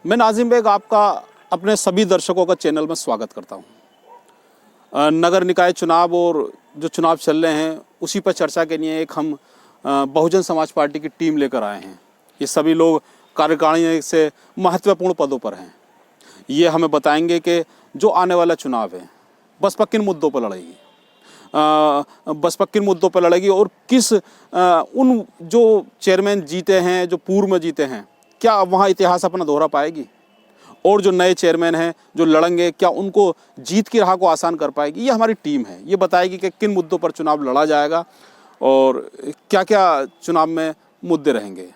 मैं नाजिम बेग आपका अपने सभी दर्शकों का चैनल में स्वागत करता हूं। नगर निकाय चुनाव और जो चुनाव चल रहे हैं उसी पर चर्चा के लिए एक हम बहुजन समाज पार्टी की टीम लेकर आए हैं। ये सभी लोग कार्यकारिणी से महत्वपूर्ण पदों पर हैं। ये हमें बताएंगे कि जो आने वाला चुनाव है बसपा किन मुद्दों पर लड़ेगी, बसपा किन मुद्दों पर लड़ेगी और किस उन जो चेयरमैन जीते हैं, जो पूर्व में जीते हैं, क्या वहाँ इतिहास अपना दोहरा पाएगी, और जो नए चेयरमैन हैं जो लड़ेंगे क्या उनको जीत की राह को आसान कर पाएगी। ये हमारी टीम है, ये बताएगी कि किन मुद्दों पर चुनाव लड़ा जाएगा और क्या क्या चुनाव में मुद्दे रहेंगे।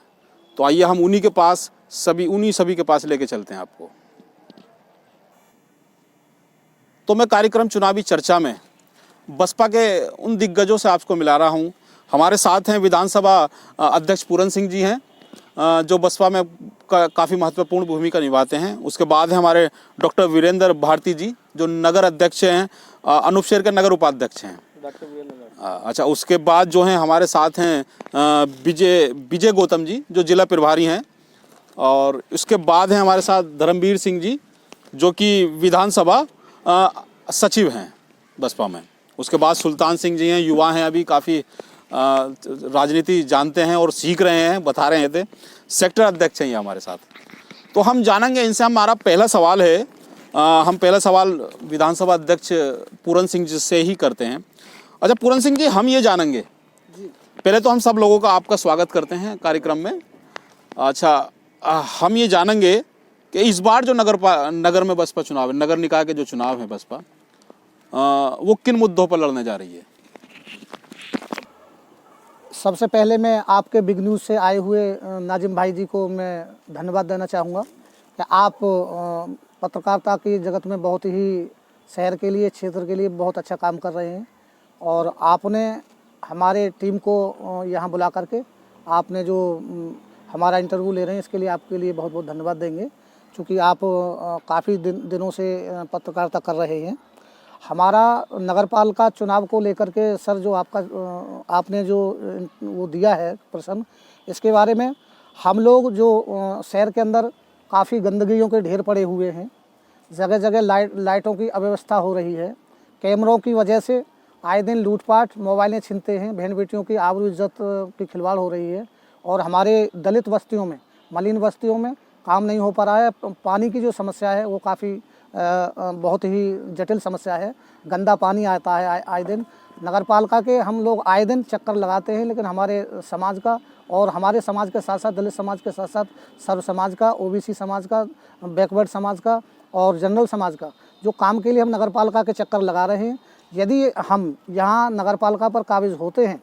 तो आइए हम उन्हीं सभी के पास लेके चलते हैं आपको। तो मैं कार्यक्रम चुनावी चर्चा में बसपा के उन दिग्गजों से आपको मिला रहा हूं। हमारे साथ हैं विधानसभा अध्यक्ष पूरन सिंह जी हैं, जो बसपा में काफ़ी महत्वपूर्ण भूमिका निभाते हैं। उसके बाद है हमारे डॉक्टर वीरेंद्र भारती जी, जो नगर अध्यक्ष हैं, अनूप शहर के नगर उपाध्यक्ष हैं। अच्छा, उसके बाद जो हैं हमारे साथ हैं विजय गौतम जी, जो जिला प्रभारी हैं। और उसके बाद हैं हमारे साथ धर्मवीर सिंह जी, जो कि विधानसभा सचिव हैं बसपा में। उसके बाद सुल्तान सिंह जी हैं, युवा हैं, अभी काफ़ी राजनीति जानते हैं और सीख रहे हैं, बता रहे थे। सेक्टर अध्यक्ष हैं ये हमारे साथ। तो हम जानेंगे इनसे। हमारा पहला सवाल है, हम पहला सवाल विधानसभा अध्यक्ष पूरन सिंह जी से ही करते हैं। अच्छा पूरन सिंह जी, हम ये जानेंगे जी, पहले तो हम सब लोगों का आपका स्वागत करते हैं कार्यक्रम में। अच्छा, हम ये जानेंगे कि इस बार जो नगर में बसपा चुनाव है, नगर निकाय के जो चुनाव है बसपा, वो किन मुद्दों पर लड़ने जा रही है। सबसे पहले मैं आपके बिग न्यूज़ से आए हुए नाजिम भाई जी को मैं धन्यवाद देना चाहूँगा कि आप पत्रकारिता की जगत में बहुत ही शहर के लिए, क्षेत्र के लिए बहुत अच्छा काम कर रहे हैं। और आपने हमारे टीम को यहाँ बुला करके आपने जो हमारा इंटरव्यू ले रहे हैं, इसके लिए आपके लिए बहुत बहुत धन्यवाद देंगे, क्योंकि आप काफ़ी दिनों से पत्रकारिता कर रहे हैं। हमारा नगरपालिका चुनाव को लेकर के सर जो आपने जो वो दिया है प्रश्न, इसके बारे में हम लोग जो शहर के अंदर काफ़ी गंदगियों के ढेर पड़े हुए हैं, जगह जगह लाइटों की अव्यवस्था हो रही है, कैमरों की वजह से आए दिन लूटपाट, मोबाइलें छीनते हैं, बहन बेटियों की आबरू इज्जत की खिलवाड़ हो रही है। और हमारे दलित बस्तियों में, मलिन बस्तियों में काम नहीं हो पा रहा है। पानी की जो समस्या है वो काफ़ी बहुत ही जटिल समस्या है। गंदा पानी आता है आए दिन। नगरपालिका के हम लोग आए दिन चक्कर लगाते हैं, लेकिन हमारे समाज का और हमारे समाज के साथ साथ दलित समाज के साथ साथ सर्व समाज का, ओबीसी समाज का, बैकवर्ड समाज का और जनरल समाज का जो काम के लिए हम नगरपालिका के चक्कर लगा रहे हैं, यदि हम यहाँ नगरपालिका पर काबिज होते हैं,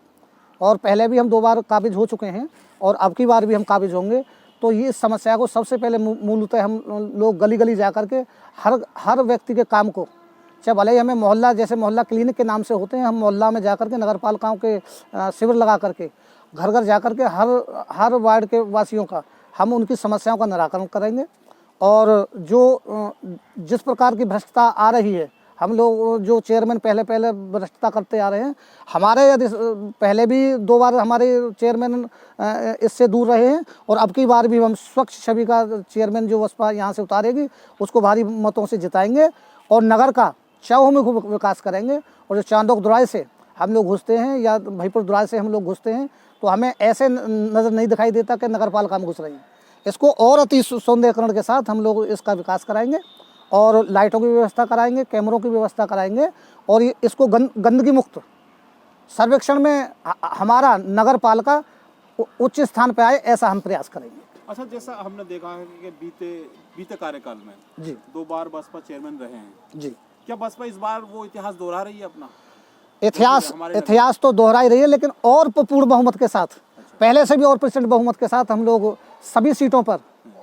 और पहले भी हम 2 बार काबिज हो चुके हैं और अब की बार भी हम काबिज होंगे, तो ये समस्या को सबसे पहले मूलतः हम लोग गली गली जा कर के हर व्यक्ति के काम को, चाहे भले ही हमें मोहल्ला, जैसे मोहल्ला क्लिनिक के नाम से होते हैं, हम मोहल्ला में जा कर के नगरपालिकाओं के शिविर लगा करके घर घर जा कर के हर वार्ड के वासियों का हम उनकी समस्याओं का निराकरण करेंगे। और जो जिस प्रकार की भ्रष्टता आ रही है, हम लोग जो चेयरमैन पहले भ्रष्टता करते आ रहे हैं, हमारे यदि पहले भी 2 बार हमारे चेयरमैन इससे दूर रहे हैं, और अब की बार भी हम स्वच्छ छवि का चेयरमैन जो बसपा यहाँ से उतारेगी उसको भारी मतों से जिताएंगे और नगर का चहुमुख विकास करेंगे। और जो चांदोक दुराई से हम लोग घुसते हैं या भाईपुर दुराई से हम लोग घुसते हैं, तो हमें ऐसे नज़र नहीं दिखाई देता कि नगरपालिका में घुस रही हैं। इसको और अति सौंदर्यकरण के साथ हम लोग इसका विकास कराएंगे और लाइटों की व्यवस्था कराएंगे, कैमरों की व्यवस्था कराएंगे, और इसको गंदगी मुक्त सर्वेक्षण में हमारा नगरपालिका उच्च स्थान पर आए, ऐसा हम प्रयास करेंगे। अच्छा, जैसा हमने देखा है कि बीते कार्यकाल में जी 2 बार बसपा चेयरमैन रहे हैं जी, क्या बसपा इस बार वो इतिहास दोहरा रही है अपना? इतिहास तो दोहरा ही रही है, लेकिन और पूर्ण बहुमत के साथ, पहले से भी और % बहुमत के साथ हम लोग सभी सीटों पर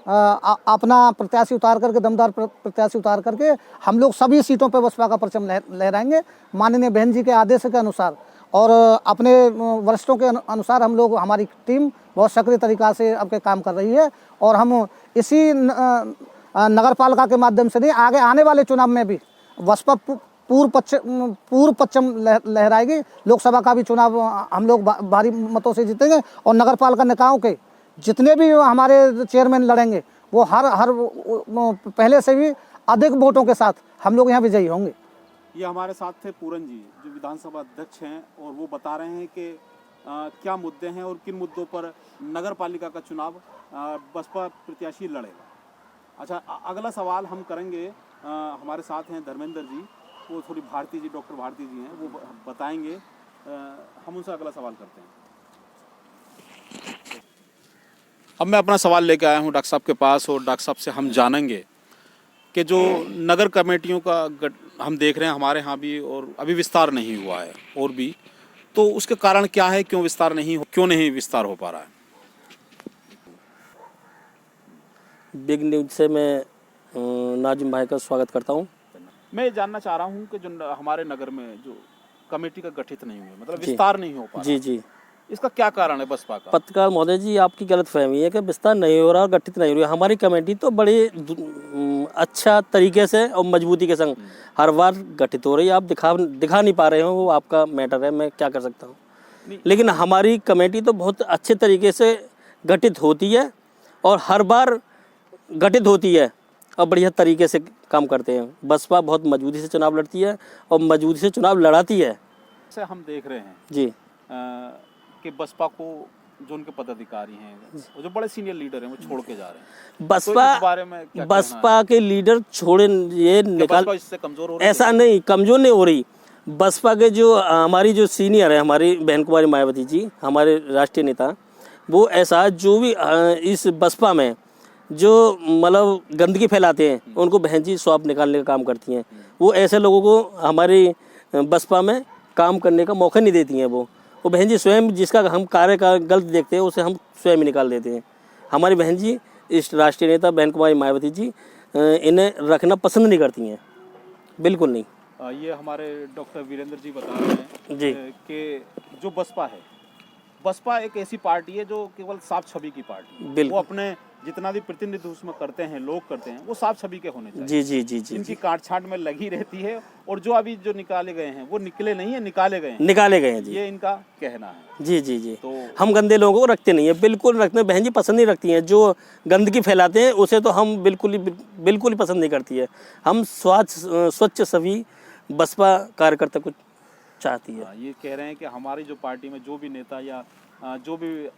अपना प्रत्याशी उतार करके, दमदार प्रत्याशी उतार करके हम लोग सभी सीटों पर बसपा का परचम लहराएंगे। माननीय बहन जी के आदेश के अनुसार और अपने वरिष्ठों के अनुसार हम लोग, हमारी टीम बहुत सक्रिय तरीक़ा से अब के काम कर रही है। और हम इसी नगरपालिका के माध्यम से नहीं, आगे आने वाले चुनाव में भी बसपा पूर्व पश्चिम लहराएगी। लोकसभा का भी चुनाव हम लोग भारी मतों से जीतेंगे और नगरपालिका निकायों के जितने भी हमारे चेयरमैन लड़ेंगे वो हर पहले से भी अधिक वोटों के साथ हम लोग यहाँ विजयी होंगे। ये हमारे साथ थे पूरन जी जो विधानसभा अध्यक्ष हैं और वो बता रहे हैं कि क्या मुद्दे हैं और किन मुद्दों पर नगर पालिका का चुनाव बसपा प्रत्याशी लड़ेगा। अच्छा, अगला सवाल हम करेंगे, हमारे साथ हैं धर्मेंद्र जी, वो थोड़ी भारती जी, डॉक्टर भारती जी हैं, वो बताएंगे। हम उनसे अगला सवाल करते हैं। अब मैं अपना सवाल लेके आया हूँ डॉक्टर साहब के पास और डॉक्टर साहब से हम जानेंगे कि जो नगर कमेटियों का हम देख रहे हैं हमारे यहाँ भी और अभी विस्तार नहीं हुआ है और भी, तो उसके कारण क्या है, क्यों विस्तार हो पा रहा है। बिग न्यूज से मैं नाजिम भाई का स्वागत करता हूं। मैं ये जानना चाह रहा हूँ कि जो हमारे नगर में जो कमेटी का गठित नहीं हुआ, मतलब विस्तार नहीं हो पा रहा, जी, इसका क्या कारण है बसपा का? पत्रकार महोदय जी, आपकी गलतफहमी है कि विस्तार नहीं हो रहा, गठित नहीं हो रहा। हमारी कमेटी तो बड़ी अच्छा तरीके से और मजबूती के संग हर बार गठित हो रही है। आप दिखा नहीं पा रहे हो, वो आपका मैटर है, मैं क्या कर सकता हूँ। लेकिन हमारी कमेटी तो बहुत अच्छे तरीके से गठित होती है और हर बार गठित होती है और बढ़िया तरीके से काम करते हैं। बसपा बहुत मजबूती से चुनाव लड़ती है और मजबूती से चुनाव लड़ाती है। से हम देख रहे हैं जी कि बसपा को जो उनके पदाधिकारी हैं, वो जो बड़े सीनियर लीडर हैं, वो छोड़ के जा रहे हैं। बसपा तो इस बारे में क्या बसपा के लीडर छोड़े, ये निकाल, बसपा इससे कमजोर हो रही है? ऐसा नहीं, कमजोर नहीं हो रही। बसपा के जो हमारी जो सीनियर है, हमारी बहन कुमारी मायावती जी, हमारे राष्ट्रीय नेता, वो ऐसा जो भी इस बसपा में जो मतलब गंदगी फैलाते हैं, उनको बहन जी स्वाब निकालने का काम करती हैं। वो ऐसे लोगों को हमारी बसपा में काम करने का मौका नहीं देती हैं। वो बहन जी स्वयं जिसका हम कार्य का गलत देखते हैं, उसे हम स्वयं ही निकाल देते हैं। हमारी बहन जी, इस राष्ट्रीय नेता बहन कुमारी मायावती जी, इन्हें रखना पसंद नहीं करती हैं, बिल्कुल नहीं। ये हमारे डॉक्टर वीरेंद्र जी बता रहे हैं जी कि जो बसपा एक ऐसी पार्टी है जो केवल साफ छवि की पार्टी है। बिल्कुल। वो अपने जितना भी प्रतिनिधित्व उसमें करते हैं, लोग करते हैं, वो साफ छवि के होने चाहिए। जी जी जी जी इनकी काट छाट में लगी रहती है और जो अभी जो निकाले गए हैं वो निकले नहीं है, निकाले गए हैं जी। ये इनका कहना है। जी जी जी, तो हम गंदे लोगों को रखते नहीं है, बिल्कुल रखते। बहन जी पसंद नहीं रखती हैं, जो गंदगी फैलाते हैं उसे तो हम बिल्कुल ही पसंद नहीं करती है। हम स्वच्छ सभी बसपा कार्यकर्ता को चाहती है। ये कह रहे हैं कि हमारी जो पार्टी में जो भी नेता या जो भी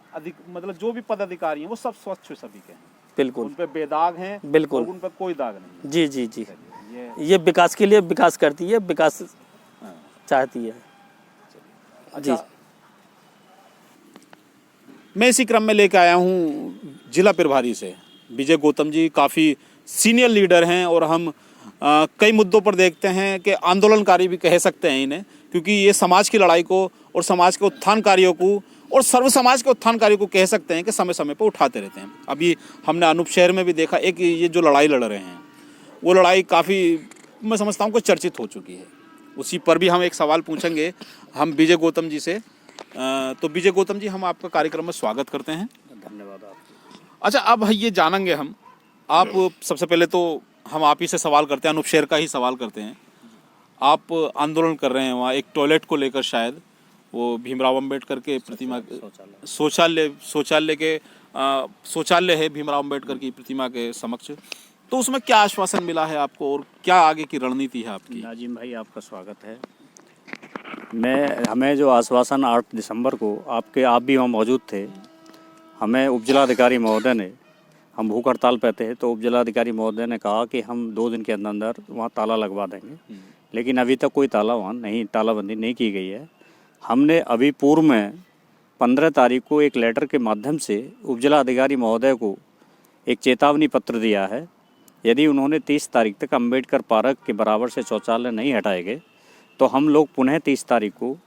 जो भी पदाधिकारी हैं वो सब स्वच्छ सभी के हैं, बिल्कुल, उन पे बेदाग हैं, बिल्कुल, उन पे कोई दाग नहीं। जी जी जी, ये विकास के लिए विकास करती है, विकास चाहती है। अच्छा, मैं इसी क्रम में लेकर आया हूँ जिला प्रभारी से विजय गौतम जी, काफ़ी सीनियर लीडर हैं और हम कई मुद्दों पर देखते हैं कि आंदोलनकारी भी कह सकते हैं इन्हें, क्योंकि ये समाज की लड़ाई को और समाज के उत्थान कार्यों को और सर्व समाज के उत्थान कार्यों को कह सकते हैं कि समय समय पर उठाते रहते हैं। अभी हमने अनूप शहर में भी देखा, एक ये जो लड़ाई लड़ रहे हैं वो लड़ाई काफ़ी, मैं समझता हूँ, कि चर्चित हो चुकी है। उसी पर भी हम एक सवाल पूछेंगे हम विजय गौतम जी से। तो विजय गौतम जी, हम आपका कार्यक्रम में स्वागत करते हैं। धन्यवाद आपको। अच्छा, अब ये जानेंगे हम, आप सबसे पहले तो हम आप ही से सवाल करते हैं, अनूप शहर का ही सवाल करते हैं। आप आंदोलन कर रहे हैं वहाँ एक टॉयलेट को लेकर, शायद वो भीमराव अंबेडकर के प्रतिमा, शौचालय है भीमराव अंबेडकर की प्रतिमा के समक्ष, तो उसमें क्या आश्वासन मिला है आपको और क्या आगे की रणनीति है आपकी? नाजिम भाई, आपका स्वागत है। हमें जो आश्वासन 8 दिसंबर को आप भी वहाँ मौजूद थे, हमें उपजिलाधिकारी महोदय ने, हम भूख हड़ताल पे थे, तो उपजिलाधिकारी महोदय ने कहा कि हम 2 दिन के अंदर वहाँ ताला लगवा देंगे, लेकिन अभी तक कोई ताला वहाँ नहीं, तालाबंदी नहीं की गई है। हमने अभी पूर्व में 15 तारीख को एक लेटर के माध्यम से उपजिलाधिकारी महोदय को एक चेतावनी पत्र दिया है। यदि उन्होंने 30 तारीख तक अम्बेडकर पार्क के बराबर से शौचालय नहीं हटाए गए तो हम लोग पुनः 30 तारीख को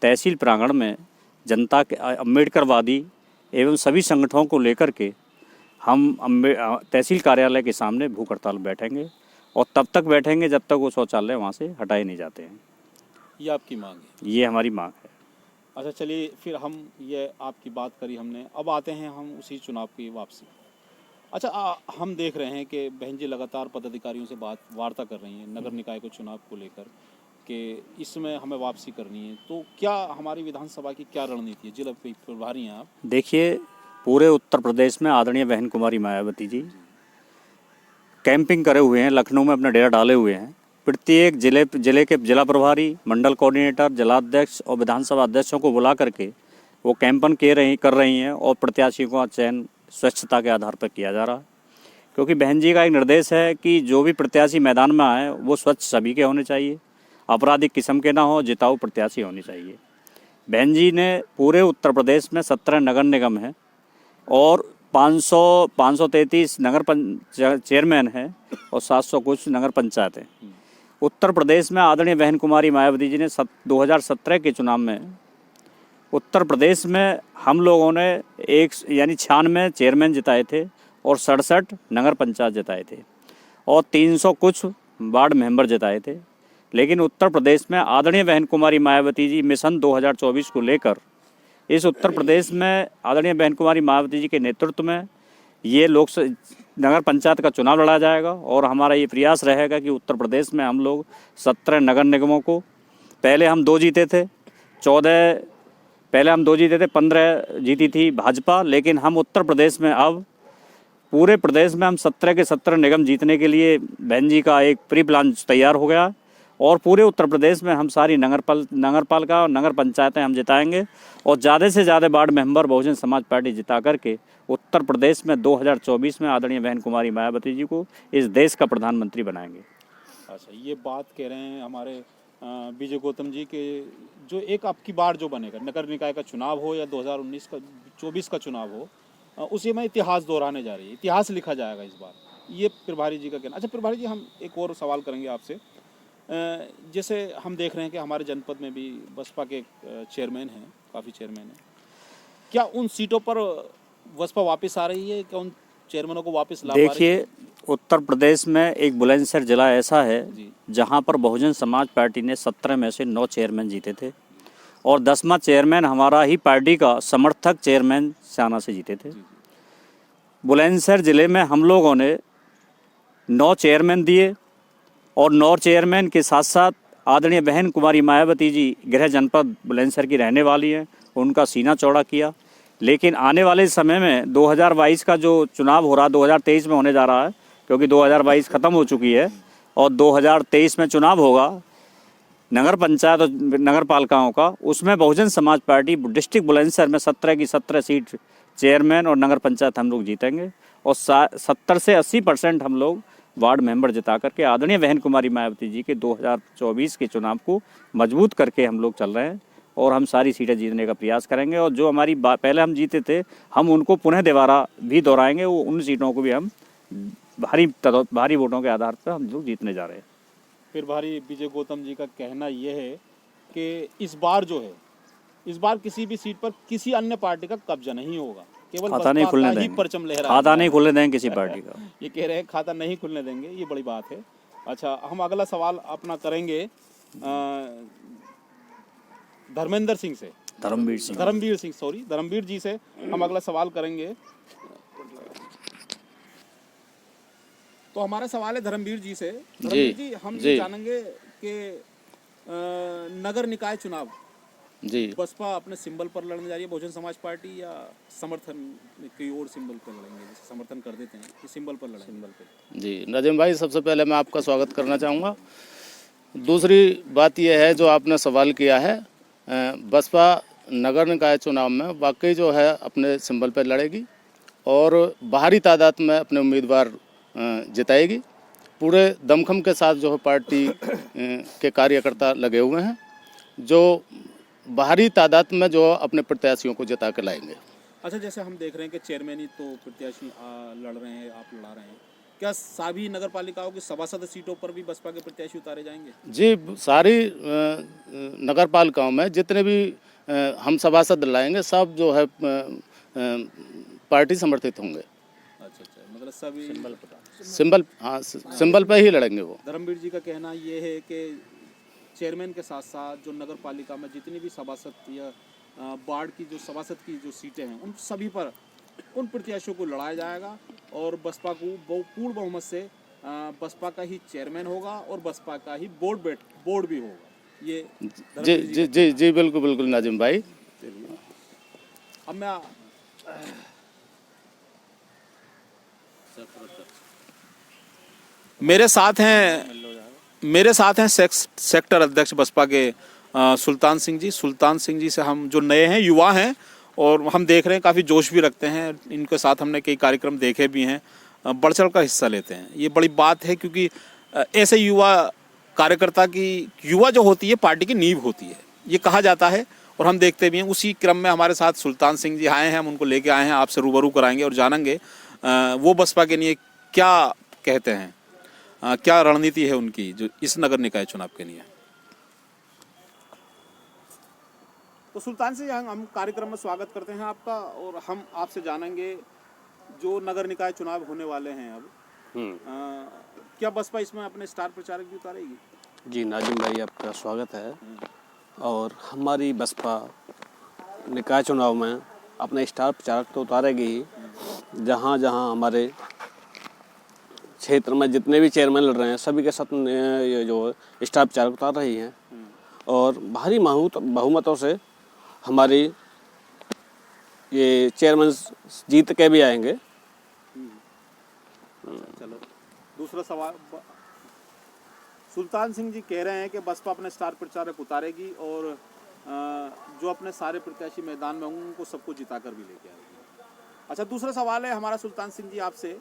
तहसील प्रांगण में जनता के अम्बेडकरवादी एवं सभी संगठनों को लेकर के हम तहसील कार्यालय के सामने भूख हड़ताल बैठेंगे और तब तक बैठेंगे जब तक वो शौचालय वहाँ से हटाए नहीं जाते हैं। ये आपकी मांग है? ये हमारी मांग है। अच्छा, चलिए फिर हम ये आपकी बात करी हमने, अब आते हैं हम उसी चुनाव की वापसी। अच्छा, हम देख रहे हैं कि बहन जी लगातार पदाधिकारियों से वार्ता कर रही हैं नगर निकाय को चुनाव को लेकर कि इसमें हमें वापसी करनी है, तो क्या हमारी विधानसभा की क्या रणनीति है? जिला प्रभारी हैं आप। देखिए, पूरे उत्तर प्रदेश में आदरणीय बहन कुमारी मायावती जी कैंपिंग करे हुए हैं, लखनऊ में अपना डेरा डाले हुए हैं। प्रत्येक जिले के जिला प्रभारी, मंडल कोऑर्डिनेटर, जिलाध्यक्ष और विधानसभा अध्यक्षों को बुला करके वो कैंपन कर रही हैं और प्रत्याशियों का चयन स्वच्छता के आधार पर किया जा रहा है। क्योंकि बहन जी का एक निर्देश है कि जो भी प्रत्याशी मैदान में आए वो स्वच्छ सभी के होने चाहिए, आपराधिक किस्म के ना हो, जिताऊ प्रत्याशी होनी चाहिए। बहन जी ने पूरे उत्तर प्रदेश में 17 नगर निगम हैं और 533 नगर चेयरमैन हैं और 700 कुछ नगर पंचायत हैं। उत्तर प्रदेश में आदरणीय बहन कुमारी मायावती जी ने 2017 के चुनाव में उत्तर प्रदेश में हम लोगों ने 96 चेयरमैन जिताए थे और 67 नगर पंचायत जिताए थे और 300 कुछ वार्ड मेंबर जिताए थे। लेकिन उत्तर प्रदेश में आदरणीय बहन कुमारी मायावती जी मिशन 2024 को लेकर इस उत्तर प्रदेश में आदरणीय बहन कुमारी मायावती जी के नेतृत्व में ये नगर पंचायत का चुनाव लड़ा जाएगा और हमारा ये प्रयास रहेगा कि उत्तर प्रदेश में हम लोग 17 नगर निगमों को, पहले हम 2 जीते थे, 15 जीती थी भाजपा, लेकिन हम उत्तर प्रदेश में अब पूरे प्रदेश में हम 17 के 17 निगम जीतने के लिए बहन जी का एक प्री प्लान तैयार हो गया और पूरे उत्तर प्रदेश में हम सारी नगरपालिका और नगर पंचायतें हम जिताएंगे और ज़्यादा से ज़्यादा ward member Bahujan Samaj party जिता करके उत्तर प्रदेश में 2024 में आदरणीय बहन कुमारी मायावती जी को इस देश का प्रधानमंत्री बनाएंगे। अच्छा, ये बात कह रहे हैं हमारे विजय गौतम जी के जो एक आपकी बार जो बनेगा नगर निकाय का चुनाव हो या 2024 का चुनाव हो, उसी में इतिहास दोहराने जा रही है, इतिहास लिखा जाएगा इस बार, ये प्रभारी जी का कहना। अच्छा प्रभारी जी, हम एक और सवाल करेंगे आपसे। जैसे हम देख रहे हैं कि हमारे जनपद में भी बसपा के चेयरमैन हैं, काफ़ी चेयरमैन हैं, क्या उन सीटों पर बसपा वापस आ रही है? क्या उन चेयरमैनों को वापस ला पा रही है? देखिए, उत्तर प्रदेश में एक बुलंदशहर जिला ऐसा है जहां पर बहुजन समाज पार्टी ने 17 में से 9 चेयरमैन जीते थे और 10वां चेयरमैन हमारा ही पार्टी का समर्थक चेयरमैन स्याना से जीते थे। बुलंदशहर जिले में हम लोगों ने 9 चेयरमैन दिए और 9 चेयरमैन के साथ साथ आदरणीय बहन कुमारी मायावती जी गृह जनपद बुलंदशहर की रहने वाली हैं, उनका सीना चौड़ा किया। लेकिन आने वाले समय में 2022 का जो चुनाव हो रहा, 2023 में होने जा रहा है, क्योंकि 2022 ख़त्म हो चुकी है और 2023 में चुनाव होगा नगर पंचायत और नगर पालिकाओं का, उसमें बहुजन समाज पार्टी डिस्ट्रिक्ट बुलंदशहर में 17 की 17 सीट चेयरमैन और नगर पंचायत हम लोग जीतेंगे और 70 से 80% हम लोग वार्ड मेंबर जिता करके आदरणीय बहन कुमारी मायावती जी के 2024 के चुनाव को मजबूत करके हम लोग चल रहे हैं और हम सारी सीटें जीतने का प्रयास करेंगे और जो हमारी पहले हम जीते थे हम उनको पुनः दोबारा भी दोहराएंगे। वो उन सीटों को भी हम भारी वोटों के आधार पर हम लोग जीतने जा रहे हैं। फिर भारी विजय गौतम जी का कहना ये है कि इस बार जो है, इस बार किसी भी सीट पर किसी अन्य पार्टी का कब्जा नहीं होगा, केवल खाता नहीं खुलने देंगे, परचम लहरा, खाता नहीं खुलने देंगे किसी पार्टी का। ये कह रहे हैं खाता नहीं खुलने देंगे, ये बड़ी बात है। अच्छा, हम अगला सवाल अपना करेंगे धर्मेंद्र सिंह से, धर्मवीर जी से हम अगला सवाल करेंगे। तो हमारा सवाल है धर्मवीर जी से। धर्मवीर जी, हम ये जानेंगे कि नगर निकाय चुनाव जी बसपा अपने सिंबल पर लड़ने जा रही है, बहुजन समाज पार्टी, या समर्थन की ओर सिंबल पर लड़ेंगे? जैसे समर्थन कर देते हैं कि सिंबल पर लड़ेंगे। सिंबल पे जी नजीम भाई, सबसे पहले मैं आपका स्वागत करना चाहूँगा। दूसरी बात यह है जो आपने सवाल किया है, बसपा नगर निकाय चुनाव में वाकई जो है अपने सिंबल पर लड़ेगी और भारी तादाद में अपने उम्मीदवार जिताएगी। पूरे दमखम के साथ जो है पार्टी के कार्यकर्ता लगे हुए हैं जो भारी तादाद में जो अपने प्रत्याशियों को जिता के लाएंगे। अच्छा, जैसे हम देख रहे हैं कि चेयरमैन ही तो प्रत्याशी लड़ रहे हैं, आप लड़ा रहे हैं, क्या सभी नगर पालिकाओं की सभासद सीटों पर भी बसपा के प्रत्याशी उतारे जाएंगे? जी, सारी नगर पालिकाओं में जितने भी हम सभासद लाएंगे सब जो है पार्टी समर्थित होंगे। अच्छा, मतलब सभी सिंबल पर ही लड़ेंगे वो। धर्मवीर जी का कहना ये है कि चेयरमैन के साथ साथ जो नगर पालिका में जितनी भी सभासद या वार्ड की जो सभासद की जो सीटें हैं उन सभी पर उन प्रत्याशियों को लड़ाया जाएगा और बसपा को पूर्ण बहुमत से बसपा का ही चेयरमैन होगा और बसपा का ही बोर्ड भी होगा। ये जी जी जी जी बिल्कुल बिल्कुल नाजिम भाई। अब मैं मेरे साथ हैं सेक्टर अध्यक्ष बसपा के सुल्तान सिंह जी। सुल्तान सिंह जी से हम जो नए हैं, युवा हैं, और हम देख रहे हैं काफ़ी जोश भी रखते हैं। इनके साथ हमने कई कार्यक्रम देखे भी हैं, बढ़ चढ़ कर हिस्सा लेते हैं। ये बड़ी बात है क्योंकि ऐसे युवा कार्यकर्ता की, युवा जो होती है पार्टी की नींव होती है, ये कहा जाता है और हम देखते भी हैं। उसी क्रम में हमारे साथ सुल्तान सिंह जी आए हैं, हम उनको लेके आए हैं, आपसे रूबरू कराएंगे और जानेंगे वो बसपा के लिए क्या कहते हैं, क्या रणनीति है उनकी जो इस नगर निकाय चुनाव के लिए। तो सुल्तान से हम कार्यक्रम में स्वागत करते हैं आपका, और हम आपसे जानेंगे जो नगर निकाय चुनाव होने वाले हैं अब, क्या बसपा इसमें अपने स्टार प्रचारक भी उतारेगी? जी नाजिम भाई, आपका स्वागत है। और हमारी बसपा निकाय चुनाव में अपने स्टार प्रचारक तो उतारेगी ही। जहाँ जहाँ हमारे क्षेत्र में जितने भी चेयरमैन लड़ रहे हैं सभी के साथ ये जो स्टार प्रचारक उतार रही हैं, और भारी बहुमतों से हमारी ये चेयरमैन जीत के भी आएंगे। चलो दूसरा सवाल, सुल्तान सिंह जी कह रहे हैं कि बसपा अपने स्टार प्रचारक उतारेगी और जो अपने सारे प्रत्याशी मैदान में होंगे उनको सबको जिताकर भी लेके आएगी। अच्छा, दूसरा सवाल है हमारा सुल्तान सिंह जी आपसे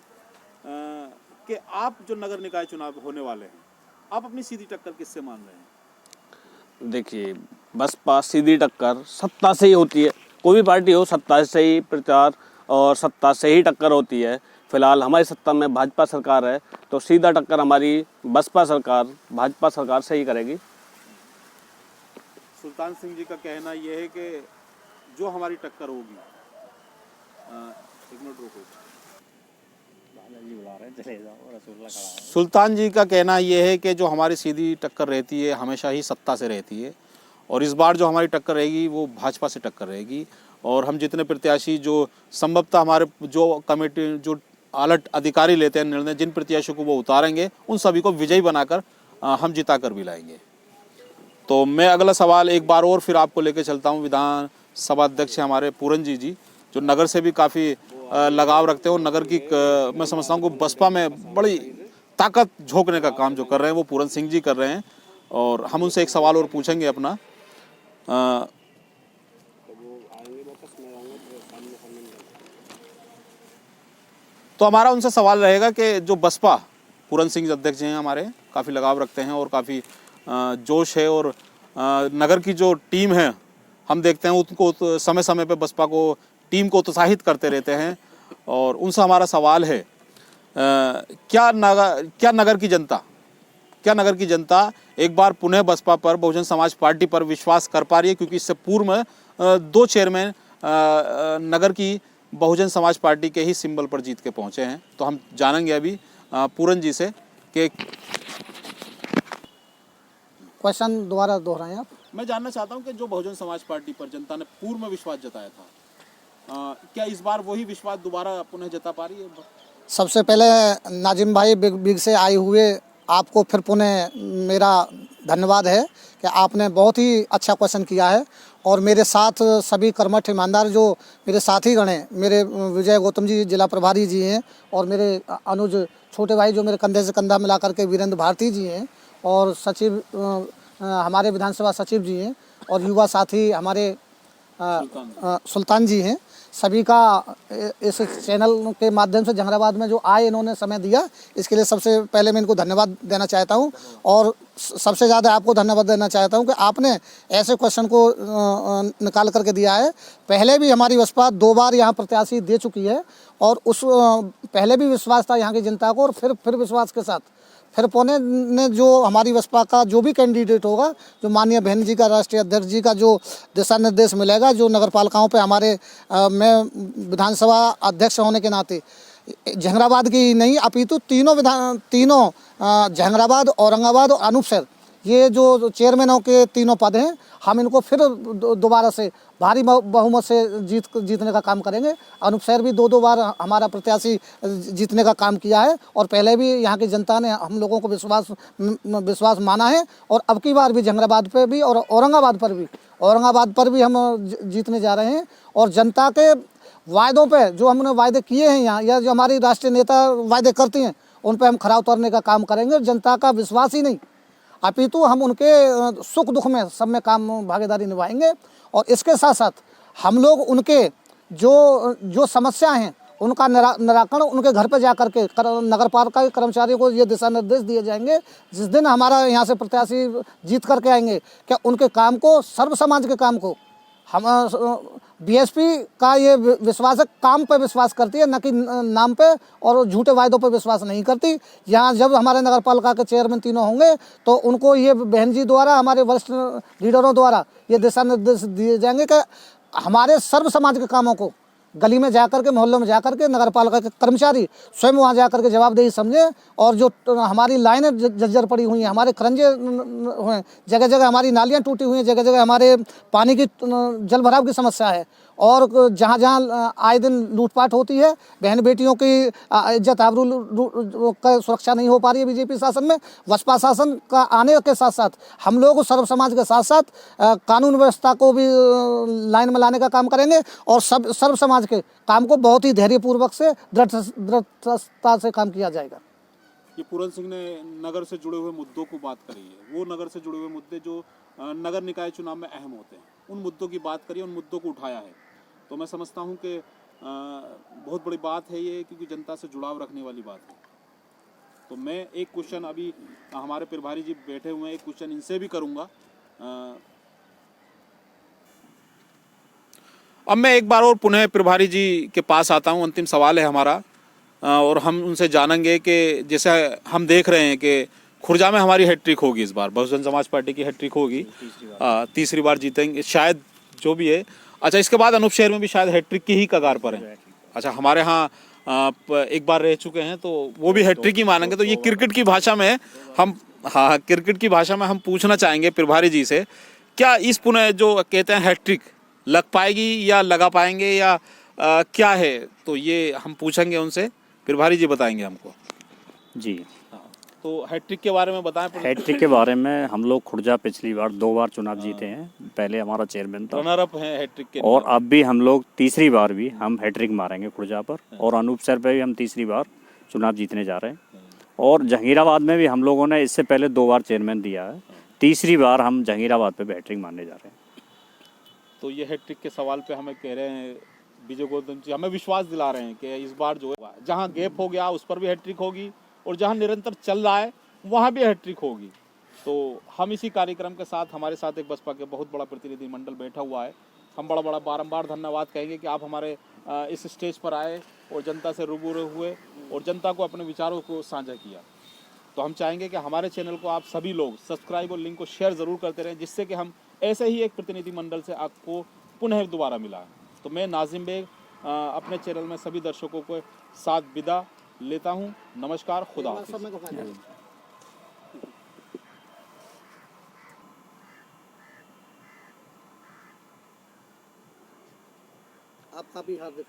कि आप जो नगर निकाय चुनाव होने वाले हैं, आप अपनी सीधी टक्कर किससे मान रहे हैं? देखिए, बसपा सीधी टक्कर सत्ता से ही होती है। कोई भी पार्टी हो, सत्ता से ही प्रचार और सत्ता से ही टक्कर होती है। फिलहाल हमारी सत्ता में भाजपा सरकार है, तो सीधा टक्कर हमारी बसपा सरकार, भाजपा सरकार से ही करेगी। सुल्तान सिंह जी का कहना यह है कि जो हमारी टक्कर होगी, एक मिनट रुको, सुल्तान जी का कहना यह है कि जो हमारी सीधी टक्कर रहती है हमेशा ही सत्ता से रहती है, और इस बार जो हमारी टक्कर रहेगी वो भाजपा से टक्कर रहेगी। और हम जितने प्रत्याशी जो संभवतः हमारे जो कमेटी जो अलर्ट अधिकारी लेते हैं निर्णय, जिन प्रत्याशियों को वो उतारेंगे उन सभी को विजयी बनाकर हम जिता कर भी लाएंगे। तो मैं अगला सवाल एक बार और फिर आपको लेके चलता हूँ। विधान सभा अध्यक्ष हमारे पूरन जी जो नगर से भी काफ़ी लगाव रखते हैं और नगर की मैं समझता हूँ कि बसपा में बड़ी ताकत झोंकने का काम जो कर रहे हैं वो पूरन सिंह जी कर रहे हैं, और हम उनसे एक सवाल और पूछेंगे अपना। तो हमारा उनसे सवाल रहेगा कि जो बसपा, पूरन सिंह अध्यक्ष हैं हमारे, काफ़ी लगाव रखते हैं और काफ़ी जोश है, और नगर की जो टीम है हम देखते हैं उनको समय समय पे बसपा को टीम को उत्साहित करते रहते हैं, और उनसे हमारा सवाल है क्या नगर की जनता एक बार पुनः बसपा पर, बहुजन समाज पार्टी पर विश्वास कर पा रही है? क्योंकि इससे पूर्व में 2 चेयरमैन नगर की बहुजन समाज पार्टी के ही सिंबल पर जीत के पहुंचे हैं। तो हम जानेंगे अभी पूरन जी से कि क्वेश्चन दोबारा दोहराएं आप। मैं जानना चाहता हूं कि जो बहुजन समाज पार्टी पर जनता ने पूर्व में विश्वास जताया था, क्या इस बार वही विश्वास दोबारा पुनः जता पा रही है? सबसे पहले नाजिम भाई बिग से आए हुए आपको फिर पुनः मेरा धन्यवाद है कि आपने बहुत ही अच्छा क्वेश्चन किया है। और मेरे साथ सभी कर्मठ ईमानदार जो मेरे साथी गण हैं, मेरे विजय गौतम जी जिला प्रभारी जी हैं, और मेरे अनुज छोटे भाई जो मेरे कंधे से कंधा मिला करके वीरेंद्र भारती जी हैं, और सचिव हमारे विधानसभा सचिव जी हैं, और युवा साथी हमारे सुल्तान जी हैं। सभी का इस चैनल के माध्यम से जहानाबाद में जो आए, इन्होंने समय दिया, इसके लिए सबसे पहले मैं इनको धन्यवाद देना चाहता हूं। और सबसे ज़्यादा आपको धन्यवाद देना चाहता हूं कि आपने ऐसे क्वेश्चन को निकाल करके दिया है। पहले भी हमारी बसपा 2 बार यहाँ प्रत्याशी दे चुकी है, और उस पहले भी विश्वास था यहाँ की जनता को, और फिर विश्वास के साथ फिर पुणे ने जो हमारी बसपा का जो भी कैंडिडेट होगा, जो माननीय बहन जी का, राष्ट्रीय अध्यक्ष जी का जो दिशा निर्देश मिलेगा, जो नगर पालिकाओं पे हमारे मैं विधानसभा अध्यक्ष होने के नाते जहानाबाद की नहीं अपितु तीनों जहानाबाद, औरंगाबाद और अनूपसर, ये जो चेयरमैनों के 3 पद हैं, हम इनको फिर दोबारा से भारी बहुमत से जीतने का काम करेंगे। अनूपसर भी 2 बार हमारा प्रत्याशी जीतने का काम किया है, और पहले भी यहाँ की जनता ने हम लोगों को विश्वास माना है, और अब की बार भी जहानाबाद पे भी और औरंगाबाद पर भी हम जीतने जा रहे हैं। और जनता के वायदों पे जो हमने वायदे किए हैं यहाँ, या जो हमारी राष्ट्रीय नेता वायदे करती हैं, उन पर हम खरा उतरने का काम करेंगे और जनता का विश्वास ही नहीं अपितु हम उनके सुख दुख में सब में काम भागीदारी निभाएंगे। और इसके साथ साथ हम लोग उनके जो समस्याएं हैं उनका निराकरण उनके घर पर जाकर के नगर पालिका के कर्मचारियों को ये दिशा निर्देश दिए जाएंगे। जिस दिन हमारा यहाँ से प्रत्याशी जीत करके आएंगे क्या उनके काम को, सर्व समाज के काम को, हम बीएसपी का ये विश्वास है, काम पे विश्वास करती है, न कि नाम पे और झूठे वायदों पे विश्वास नहीं करती। यहाँ जब हमारे नगर पालिका के चेयरमैन तीनों होंगे तो उनको ये बहन जी द्वारा, हमारे वरिष्ठ लीडरों द्वारा ये दिशा निर्देश दिए जाएंगे कि हमारे सर्व समाज के कामों को गली में जाकर के, मोहल्लों में जाकर के नगर पालिका के कर्मचारी स्वयं वहाँ जाकर के जवाबदेही समझे। और जो हमारी लाइनें जर्जर पड़ी हुई हैं, हमारे खरंजे हैं, जगह जगह हमारी नालियाँ टूटी हुई हैं, जगह जगह हमारे पानी की जल भराव की समस्या है। और जहाँ जहाँ आए दिन लूटपाट होती है, बहन बेटियों की इज्जत आबरू का सुरक्षा नहीं हो पा रही है बीजेपी शासन में। बसपा शासन का आने के साथ साथ हम लोग सर्व समाज के साथ साथ कानून व्यवस्था को भी लाइन में लाने का काम करेंगे और सर्व समाज के काम को बहुत ही धैर्यपूर्वक से दृढ़ता से काम किया जाएगा। ये पूरन सिंह ने नगर से जुड़े हुए मुद्दों को बात करी है, वो नगर से जुड़े हुए मुद्दे जो नगर निकाय चुनाव में अहम होते हैं, उन मुद्दों की बात करी, उन मुद्दों को उठाया है। तो मैं समझता हूँ कि बहुत बड़ी बात है ये, क्योंकि जनता से जुड़ाव रखने वाली बात है। तो मैं एक क्वेश्चन, अभी हमारे प्रभारी जी बैठे हुए हैं, एक क्वेश्चन इनसे भी करूँगा। अब मैं एक बार और पुनः प्रभारी जी के पास आता हूँ। अंतिम सवाल है हमारा और हम उनसे जानेंगे कि जैसे हम देख रहे हैं कि खुर्जा में हमारी हैट्रिक होगी इस बार, बहुजन समाज पार्टी की हैट्रिक होगी, तीसरी बार जीतेंगे शायद, जो भी है। अच्छा, इसके बाद अनूप शहर में भी शायद हैट्रिक की ही कगार पर है। अच्छा, हमारे यहाँ एक बार रह चुके हैं तो वो भी हैट्रिक ही मानेंगे। तो ये क्रिकेट की भाषा में हम, हाँ, क्रिकेट की भाषा में हम पूछना चाहेंगे प्रभारी जी से, क्या इस पुनः जो कहते हैं हैट्रिक लग पाएगी या लगा पाएंगे या क्या है? तो ये हम पूछेंगे उनसे, प्रभारी जी बताएंगे हमको। जी, तो हैट्रिक के बारे में बताएं। हैट्रिक के बारे में हम लोग खुर्जा पिछली बार 2 बार चुनाव जीते हैं, पहले हमारा चेयरमैन था, रनर अप हैं हैट्रिक के, और अब भी हम लोग तीसरी बार भी हम हैट्रिक मारेंगे खुर्जा पर, और अनूप सर पे भी हम तीसरी बार चुनाव जीतने जा रहे हैं। और जहांगीराबाद में भी हम लोगों ने इससे पहले 2 बार चेयरमैन दिया है, तीसरी बार हम जहांगीराबाद पे भी हैट्रिक मारने जा रहे हैं। तो ये हैट्रिक के सवाल पे हमें कह रहे हैं विजय गौतम जी, हमें विश्वास दिला रहे हैं कि इस बार जो है जहाँ गैप हो गया उस पर भी हैट्रिक होगी और जहाँ निरंतर चल रहा है वहाँ भी हैट्रिक होगी। तो हम इसी कार्यक्रम के साथ, हमारे साथ एक बसपा के बहुत बड़ा प्रतिनिधिमंडल बैठा हुआ है। हम बड़ा बारंबार धन्यवाद कहेंगे कि आप हमारे इस स्टेज पर आए और जनता से रूबरू हुए और जनता को अपने विचारों को साझा किया। तो हम चाहेंगे कि हमारे चैनल को आप सभी लोग सब्सक्राइब और लिंक को शेयर ज़रूर करते रहें, जिससे कि हम ऐसे ही एक प्रतिनिधिमंडल से आपको पुनः दोबारा मिला। तो मैं नाजिम बेग अपने चैनल में सभी दर्शकों को साथ विदा लेता हूँ। नमस्कार, खुदा हाफिज़। आपका भी हार्दिक